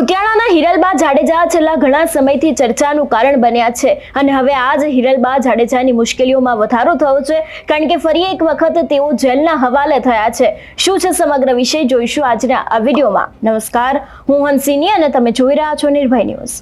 કુતિયાણાના હિરલબા જાડેજા છેલ્લા ઘણા સમયથી ચર્ચાનું કારણ બન્યા છે અને હવે આજ હિરલબા જાડેજાની મુશ્કેલીઓમાં વધારો થયો છે કારણ કે ફરી એક વખત તેઓ જેલના હવાલે થયા છે। શું છે સમગ્ર વિષય જોઈશું આજના આ વિડીયોમાં। નમસ્કાર, હું હંસિની અને તમે જોઈ રહ્યા છો નિર્ભય ન્યૂઝ।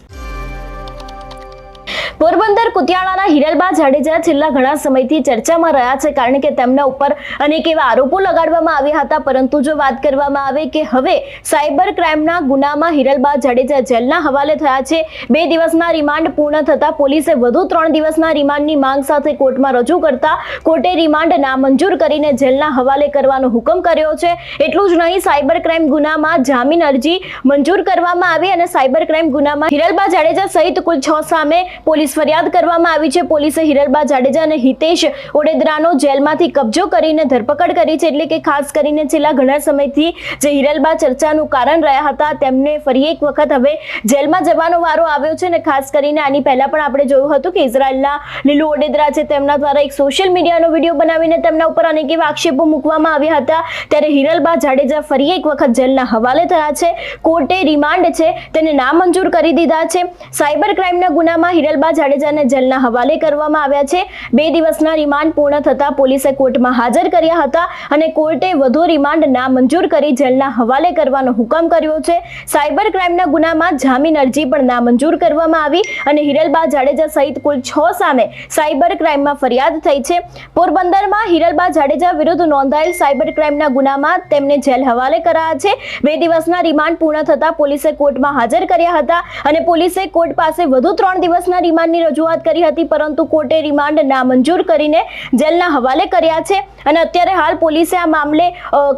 પોરબંદર કુતિયાણાના હિરલબા જાડેજા છેલ્લા ઘણા સમયથી ચર્ચામાં રહ્યા છે કારણ કે તેમના ઉપર અનેક એવા આરોપો લગાડવામાં આવ્યા હતા, પરંતુ જો વાત કરવામાં આવે કે હવે સાયબર ક્રાઇમના ગુનામાં હિરલબા જાડેજા જેલના હવાલે થયા છે। 2 દિવસના રિમાન્ડ પૂર્ણ થતા પોલીસે વધુ 3 દિવસના રિમાન્ડની માંગ સાથે કોર્ટમાં રજૂ કરતા કોર્ટે રિમાન્ડ નામંજૂર કરીને જેલના હવાલે કરવાનો હુકમ કર્યો છે। એટલું જ નહીં, સાયબર ક્રાઇમ ગુનામાં જામીન અરજી મંજૂર કરવામાં આવી અને સાયબર ક્રાઇમ ગુનામાં હિરલબા જાડેજા સહિત કુલ 6 સામે પોલીસ ફરિયાદ કરવામાં આવી છે। પોલીસે હિરલબા જાડેજા અને હિતેશ ઓડેદરાનો જેલમાંથી કબજો કરીને ધરપકડ કરી છે। એટલે કે ખાસ કરીને છેલ્લા ઘણા સમયથી જે હિરલબા ચર્ચાનું કારણ રહ્યા હતા તેમને ફરી એક વખત હવે જેલમાં જવાનો વારો આવ્યો છે। અને ખાસ કરીને આની પહેલા પણ આપણે જોયું હતું કે ઇઝરાયલના લીલુ ઓડેદરા છે તેમના દ્વારા એક સોશિયલ મીડિયાનો વિડીયો બનાવીને તેમના ઉપર અનેક એવા આક્ષેપો મૂકવામાં આવ્યા હતા। ત્યારે હિરલબા જાડેજા ફરી એક વખત જેલના હવાલે થયા છે। કોર્ટે રિમાન્ડ છે તેને નામંજૂર કરી દીધા છે। સાયબર ક્રાઇમના ગુનામાં હિરલબા જાડેજાને જેલના હવાલે કરવામાં આવ્યા છે। 2 દિવસના રિમાન્ડ પૂર્ણ થતા પોલીસે કોર્ટમાં હાજર કર્યા હતા અને કોર્ટે વધુ રિમાન્ડ નામંજૂર કરી જેલના હવાલે કરવાનો હુકમ કર્યો છે। સાયબર ક્રાઇમના ગુનામાં જામીન અરજી પણ નામંજૂર કરવામાં આવી અને હિરલબા જાડેજા સહિત કુલ 6 સામે સાયબર ક્રાઇમમાં ફરિયાદ થઈ છે। પોરબંદરમાં હિરલબા જાડેજા વિરુદ્ધ નોંધાયેલ સાયબર ક્રાઇમના ગુનામાં તેમને જેલ હવાલે કરાયા છે। 2 દિવસના રિમાન્ડ પૂર્ણ થતા પોલીસે કોર્ટમાં હાજર કર્યા હતા અને પોલીસે કોર્ટ પાસે વધુ 3 દિવસના રિમાન્ડની રજૂઆત કરી હતી, પરંતુ કોર્ટે રિમાન્ડ નામંજૂર કરીને જેલના હવાલે કર્યા છે અને અત્યારે હાલ પોલીસે આ મામલે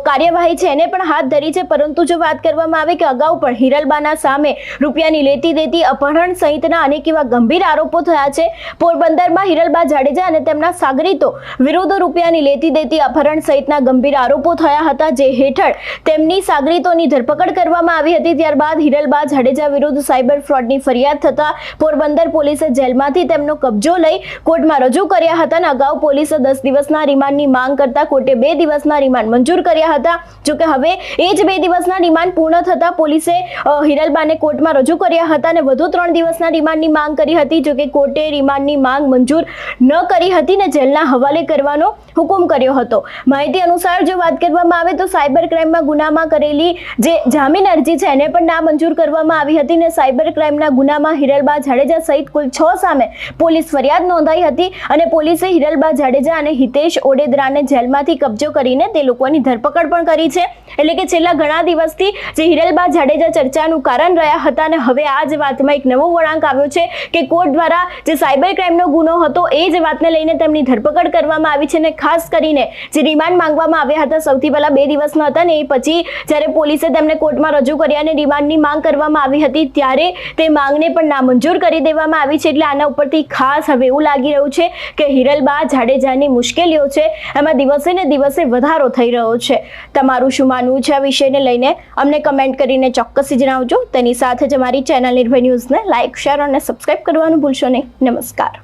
કાર્યવાહી છે એને પણ હાથ ધરી છે। પરંતુ જો વાત કરવામાં આવે કે અગાઉ પણ હિરલબાના સામે રૂપિયાની લેતી દેતી, અપહરણ સહિતના અનેક એવા ગંભીર આરોપો થયા છે। પોરબંદરમાં હિરલબા જાડેજા અને તેમના સાગરીતો વિરુદ્ધ રૂપિયાની લેતી દેતી, અપહરણ સહિતના ગંભીર આરોપો થયા હતા, જે હેઠળ તેમની સાગરીતોની ધરપકડ કરવામાં આવી હતી। ત્યારબાદ હિરલબા જાડેજા વિરુદ્ધ સાયબર ફ્રોડની ફરિયાદ થતા પોરબંદર પોલીસે જેલમાંથી તેમનો કબજો લઈ કોર્ટમાં રજૂ કર્યા હતા અને અગાઉ પોલીસે 10 દિવસના રિમાન્ડની માંગ કરતા કોર્ટે 2 દિવસના રિમાન્ડ મંજૂર કર્યા હતા। જોકે હવે એ જ 2 દિવસના રિમાન્ડ પૂર્ણ થતા પોલીસે હિરલબાને કોર્ટમાં રજૂ કર્યા હતા અને વધુ 3 દિવસના રિમાન્ડની માંગ કરી હતી। જોકે કોર્ટે રિમાન્ડની માંગ મંજૂર ન કરી હતી ને જેલના હવાલે કરવાનો હુકમ કર્યો હતો। માહિતી અનુસાર જો વાત કરવામાં આવે તો સાયબર ક્રાઇમમાં ગુનામાં કરેલી જે જામીન અરજી છે એને પણ નામંજૂર કરવામાં આવી હતી ને સાયબર ક્રાઇમના ગુનામાં હિરલબા જાડેજા સહિત કુલ 6 સામે પોલીસ ફરિયાદ નોંધાઈ હતી અને પોલીસે હિરલબા જાડેજા અને હિતેશ ઓડેદરાને જેલમાંથી કબજો કરીને તે લોકોની ધરપકડ પણ કરી છે। એટલે કે છેલ્લા ઘણા દિવસથી જે હિરલબા જાડેજા ચર્ચાનું કારણ રહ્યા હતા અને હવે આ જ વાતમાં એક નવો વળાંક આવ્યો છે કે કોર્ટ દ્વારા જે સાયબર ક્રાઇમનો ગુનો હતો એ જ વાતને લઈને તેમની ધરપકડ કરવામાં આવી છે અને ખાસ કરીને જે રિમાન્ડ માંગવામાં આવ્યા હતા સૌથી પહેલા 2 દિવસના હતા ને એ પછી જ્યારે પોલીસે તેમને કોર્ટમાં રજૂ કર્યા અને રિમાન્ડની માંગ કરવામાં આવી હતી ત્યારે તે માંગને પણ નામંજૂર કરી દેવામાં આવી છે। એટલે આના ઉપરથી ખાસ હવે એવું લાગી રહ્યું છે કે હિરલબા જાડેજાની મુશ્કેલીઓ છે એમાં દિવસે ને દિવસે વધારો થઈ રહ્યો છે। તમારું શું માનવું છે આ વિષયને લઈને અમને કમેન્ટ કરીને ચોક્કસથી જણાવજો। તેની સાથે જ અમારી ચેનલ નિર્ભય ન્યૂઝને લાઇક, શેર અને સબસ્ક્રાઇબ કરવાનું ભૂલશો નહીં। નમસ્કાર।